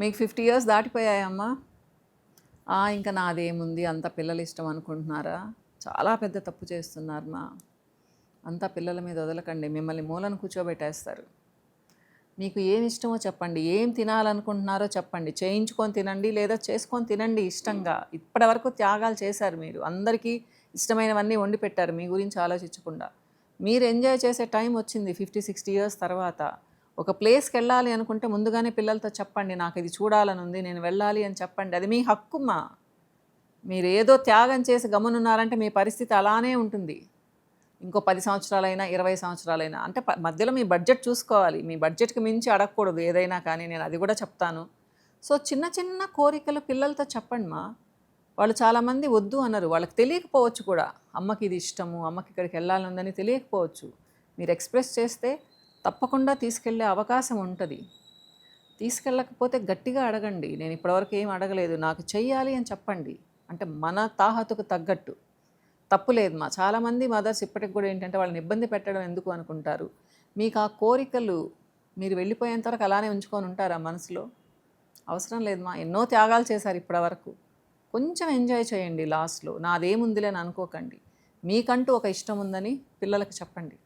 మీకు 50 ఇయర్స్ దాటిపోయాయమ్మా. ఇంకా నాదేముంది అంత పిల్లల ఇష్టం అనుకుంటున్నారా? చాలా పెద్ద తప్పు చేస్తున్నారు మా. అంతా పిల్లల మీద వదలకండి, మిమ్మల్ని మూలను కూర్చోబెట్టేస్తారు. మీకు ఏమి ఇష్టమో చెప్పండి, ఏం తినాలనుకుంటున్నారో చెప్పండి, చేయించుకొని తినండి లేదా చేసుకొని తినండి ఇష్టంగా. ఇప్పటివరకు త్యాగాలు చేశారు మీరు, అందరికీ ఇష్టమైనవన్నీ వండి పెట్టారు మీ గురించి ఆలోచించకుండా. మీరు ఎంజాయ్ చేసే టైం వచ్చింది 50-60 ఇయర్స్ తర్వాత. ఒక ప్లేస్కి వెళ్ళాలి అనుకుంటే ముందుగానే పిల్లలతో చెప్పండి, నాకు ఇది చూడాలని ఉంది, నేను వెళ్ళాలి అని చెప్పండి. అది మీ హక్కుమ్మా. మీరు ఏదో త్యాగం చేసి గమనున్నారంటే మీ పరిస్థితి అలానే ఉంటుంది. ఇంకో 10 సంవత్సరాలైనా 20 సంవత్సరాలైనా అంటే మధ్యలో మీ బడ్జెట్ చూసుకోవాలి. మీ బడ్జెట్కి మించి అడగకూడదు ఏదైనా కానీ, నేను అది కూడా చెప్తాను. సో చిన్న చిన్న కోరికలు పిల్లలతో చెప్పండి మా. వాళ్ళు చాలామంది వద్దు అన్నారు, వాళ్ళకి తెలియకపోవచ్చు కూడా. అమ్మకి ఇది ఇష్టము, అమ్మకి ఇక్కడికి వెళ్ళాలని తెలియకపోవచ్చు. మీరు ఎక్స్ప్రెస్ చేస్తే తప్పకుండా తీసుకెళ్ళే అవకాశం ఉంటుంది. తీసుకెళ్ళకపోతే గట్టిగా అడగండి, నేను ఇప్పటివరకు ఏం అడగలేదు, నాకు చెయ్యాలి అని చెప్పండి. అంటే మన తాహతుకు తగ్గట్టు. తప్పు లేదు మా. చాలామంది మదర్స్ ఇప్పటికి కూడా ఏంటంటే వాళ్ళని ఇబ్బంది పెట్టడం ఎందుకు అనుకుంటారు. మీకు ఆ కోరికలు మీరు వెళ్ళిపోయేంత వరకు అలానే ఉంచుకొని ఉంటారా మనసులో? అవసరం లేదు మా. ఎన్నో త్యాగాలు చేశారు ఇప్పటివరకు. కొంచెం ఎంజాయ్ చేయండి లాస్ట్లో. నాదేముందిలే అని అనుకోకండి. మీకంటూ ఒక ఇష్టం ఉందని పిల్లలకు చెప్పండి.